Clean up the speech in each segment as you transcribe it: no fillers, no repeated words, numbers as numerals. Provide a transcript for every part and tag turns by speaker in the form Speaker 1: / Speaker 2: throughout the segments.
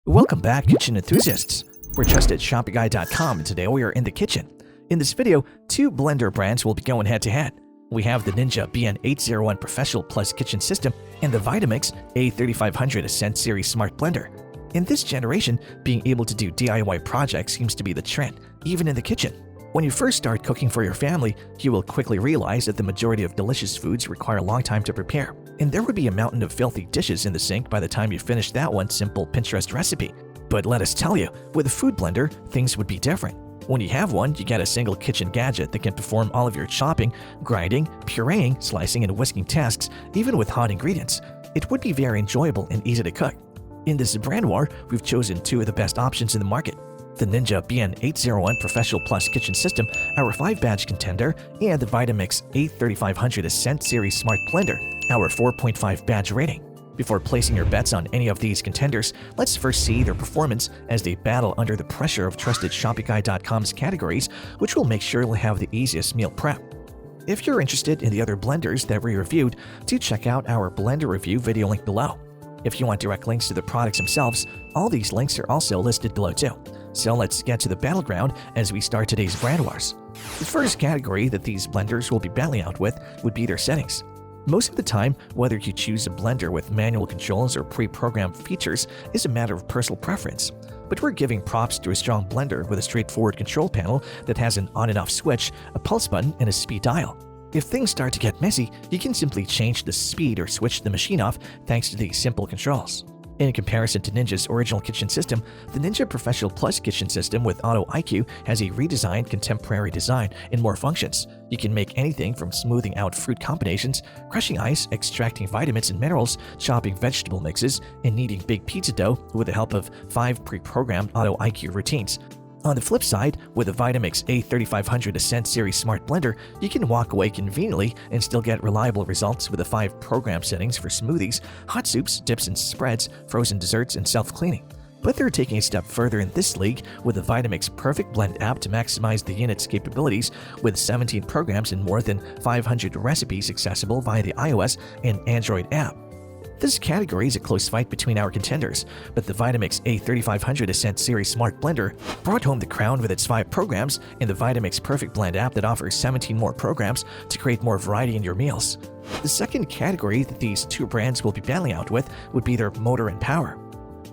Speaker 1: Welcome back, kitchen enthusiasts. We're trustedshopguy.com, and today we are in the kitchen. In this video, two blender brands will be going head-to-head. We have the Ninja BN801 Professional Plus Kitchen System and the Vitamix A3500 Ascent Series Smart Blender. In this generation, being able to do DIY projects seems to be the trend, even in the kitchen. When you first start cooking for your family, you will quickly realize that the majority of delicious foods require a long time to prepare, and there would be a mountain of filthy dishes in the sink by the time you finish that one simple Pinterest recipe. But let us tell you, with a food blender, things would be different. When you have one, you get a single kitchen gadget that can perform all of your chopping, grinding, pureeing, slicing, and whisking tasks, even with hot ingredients. It would be very enjoyable and easy to cook. In this brand war, we've chosen two of the best options in the market: the Ninja BN801 Professional Plus Kitchen System, our 5-badge contender, and the Vitamix A3500 Ascent Series Smart Blender, our 4.5 badge rating. Before placing your bets on any of these contenders, let's first see their performance as they battle under the pressure of TrustedShopGuy.com's categories, which will make sure you'll have the easiest meal prep. If you're interested in the other blenders that we reviewed, do check out our blender review video link below. If you want direct links to the products themselves, all these links are also listed below too. So let's get to the battleground as we start today's brand wars. The first category that these blenders will be battling out with would be their settings. Most of the time, whether you choose a blender with manual controls or pre-programmed features is a matter of personal preference. But we're giving props to a strong blender with a straightforward control panel that has an on and off switch, a pulse button, and a speed dial. If things start to get messy, you can simply change the speed or switch the machine off thanks to these simple controls. In comparison to Ninja's original kitchen system, the Ninja Professional Plus Kitchen System with Auto IQ has a redesigned contemporary design and more functions. You can make anything from smoothing out fruit combinations, crushing ice, extracting vitamins and minerals, chopping vegetable mixes, and kneading big pizza dough with the help of 5 pre-programmed Auto IQ routines. On the flip side, with the Vitamix A3500 Ascent Series Smart Blender, you can walk away conveniently and still get reliable results with the 5 program settings for smoothies, hot soups, dips and spreads, frozen desserts, and self-cleaning. But they're taking a step further in this league with the Vitamix Perfect Blend app to maximize the unit's capabilities with 17 programs and more than 500 recipes accessible via the iOS and Android app. This category is a close fight between our contenders, but the Vitamix A3500 Ascent Series Smart Blender brought home the crown with its 5 programs and the Vitamix Perfect Blend app that offers 17 more programs to create more variety in your meals. The second category that these two brands will be battling out with would be their motor and power.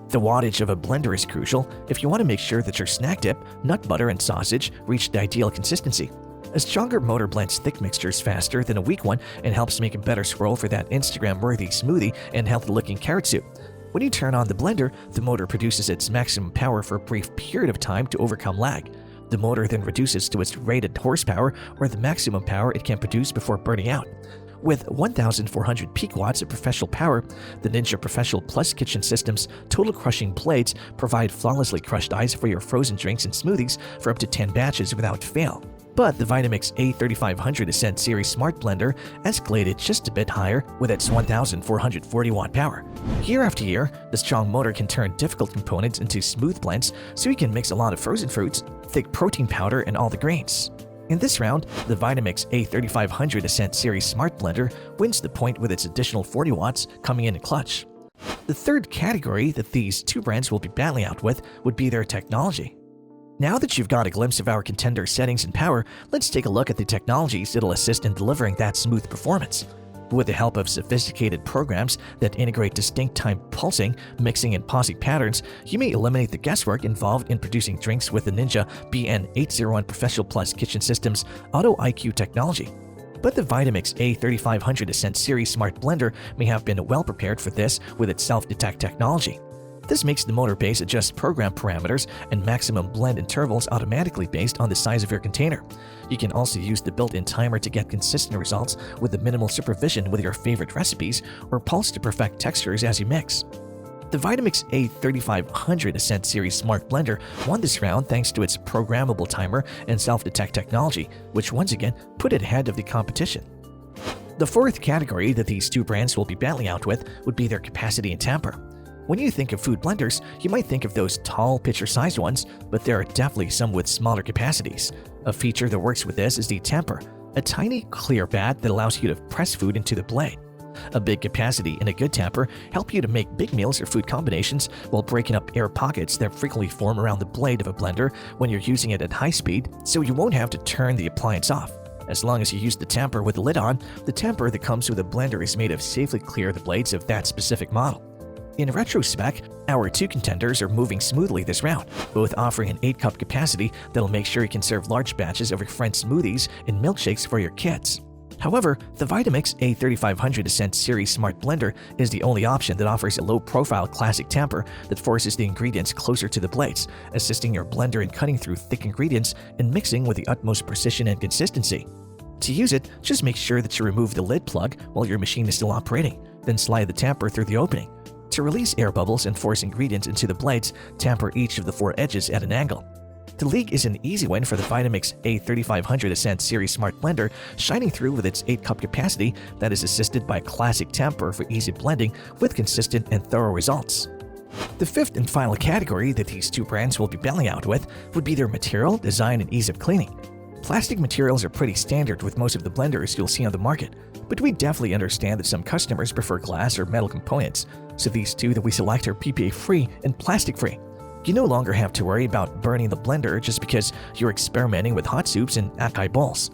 Speaker 1: The wattage of a blender is crucial if you want to make sure that your snack dip, nut butter, and sausage reach the ideal consistency. A stronger motor blends thick mixtures faster than a weak one and helps make a better swirl for that Instagram-worthy smoothie and healthy-looking carrot soup. When you turn on the blender, the motor produces its maximum power for a brief period of time to overcome lag. The motor then reduces to its rated horsepower or the maximum power it can produce before burning out. With 1,400 peak watts of professional power, the Ninja Professional Plus Kitchen System's total crushing blades provide flawlessly crushed ice for your frozen drinks and smoothies for up to 10 batches without fail. But the Vitamix A3500 Ascent Series Smart Blender escalated just a bit higher with its 1,440 watt power. Year after year, the strong motor can turn difficult components into smooth blends so you can mix a lot of frozen fruits, thick protein powder, and all the grains. In this round, the Vitamix A3500 Ascent Series Smart Blender wins the point with its additional 40 watts coming in clutch. The third category that these two brands will be battling out with would be their technology. Now that you've got a glimpse of our contender settings and power, let's take a look at the technologies that'll assist in delivering that smooth performance. With the help of sophisticated programs that integrate distinct time pulsing, mixing, and pausing patterns, you may eliminate the guesswork involved in producing drinks with the Ninja BN801 Professional Plus Kitchen System's Auto IQ technology. But the Vitamix A3500 Ascent Series Smart Blender may have been well prepared for this with its self-detect technology. This makes the motor base adjust program parameters and maximum blend intervals automatically based on the size of your container. You can also use the built-in timer to get consistent results with the minimal supervision with your favorite recipes or pulse to perfect textures as you mix. The Vitamix A3500 Ascent Series Smart Blender won this round thanks to its programmable timer and self-detect technology, which once again put it ahead of the competition. The fourth category that these two brands will be battling out with would be their capacity and temper. When you think of food blenders, you might think of those tall, pitcher-sized ones, but there are definitely some with smaller capacities. A feature that works with this is the temper, a tiny, clear pad that allows you to press food into the blade. A big capacity and a good tamper help you to make big meals or food combinations while breaking up air pockets that frequently form around the blade of a blender when you're using it at high speed, so you won't have to turn the appliance off. As long as you use the tamper with the lid on, the tamper that comes with a blender is made to safely clear the blades of that specific model. In retrospect, our two contenders are moving smoothly this round, both offering an 8-cup capacity that'll make sure you can serve large batches of your friends' smoothies and milkshakes for your kids. However, the Vitamix A3500 Ascent Series Smart Blender is the only option that offers a low-profile classic tamper that forces the ingredients closer to the blades, assisting your blender in cutting through thick ingredients and mixing with the utmost precision and consistency. To use it, just make sure that you remove the lid plug while your machine is still operating, then slide the tamper through the opening. To release air bubbles and force ingredients into the blades, tamper each of the 4 edges at an angle. The leak is an easy win for the Vitamix A3500 Ascent Series Smart Blender, shining through with its 8-cup capacity that is assisted by a classic tamper for easy blending with consistent and thorough results. The fifth and final category that these two brands will be battling out with would be their material, design, and ease of cleaning. Plastic materials are pretty standard with most of the blenders you'll see on the market, but we definitely understand that some customers prefer glass or metal components, so these two that we select are BPA-free and plastic-free. You no longer have to worry about burning the blender just because you're experimenting with hot soups and acai bowls.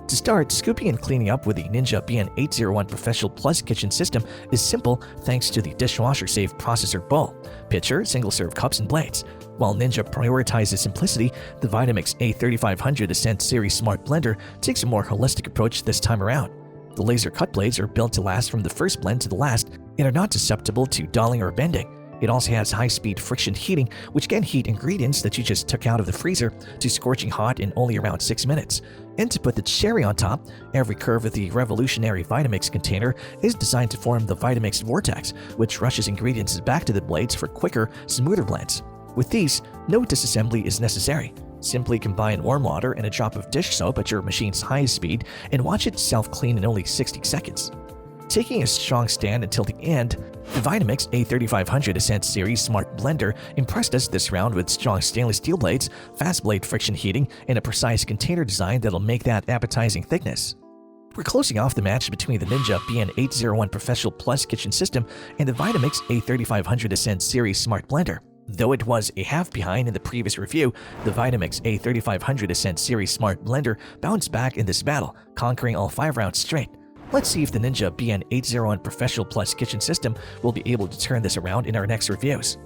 Speaker 1: To start, scooping and cleaning up with the Ninja BN801 Professional Plus kitchen system is simple thanks to the dishwasher-safe processor bowl, pitcher, single-serve cups, and blades. While Ninja prioritizes simplicity, the Vitamix A3500 Ascent Series Smart Blender takes a more holistic approach this time around. The laser cut blades are built to last from the first blend to the last and are not susceptible to dulling or bending. It also has high-speed friction heating, which can heat ingredients that you just took out of the freezer to scorching hot in only around 6 minutes. And to put the cherry on top, every curve of the revolutionary Vitamix container is designed to form the Vitamix vortex, which rushes ingredients back to the blades for quicker, smoother blends. With these, no disassembly is necessary. Simply combine warm water and a drop of dish soap at your machine's highest speed and watch it self-clean in only 60 seconds. Taking a strong stand until the end, the Vitamix A3500 Ascent Series Smart Blender impressed us this round with strong stainless steel blades, fast blade friction heating, and a precise container design that'll make that appetizing thickness. We're closing off the match between the Ninja BN801 Professional Plus kitchen system and the Vitamix A3500 Ascent Series Smart Blender. Though it was a half behind in the previous review, the Vitamix A3500 Ascent Series Smart Blender bounced back in this battle, conquering all 5 rounds straight. Let's see if the Ninja BN801 Professional Plus kitchen system will be able to turn this around in our next reviews.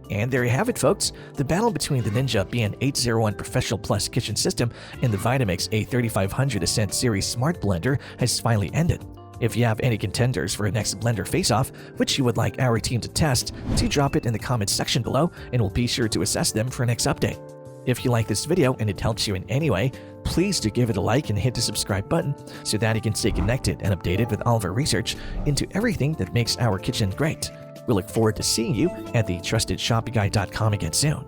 Speaker 1: And there you have it, folks. The battle between the Ninja BN801 Professional Plus kitchen system and the Vitamix A3500 Ascent Series Smart Blender has finally ended. If you have any contenders for a next blender face-off, which you would like our team to test, do drop it in the comments section below and we'll be sure to assess them for our next update. If you like this video and it helps you in any way, please do give it a like and hit the subscribe button so that you can stay connected and updated with all of our research into everything that makes our kitchen great. We look forward to seeing you at the TrustedShoppingGuide.com again soon.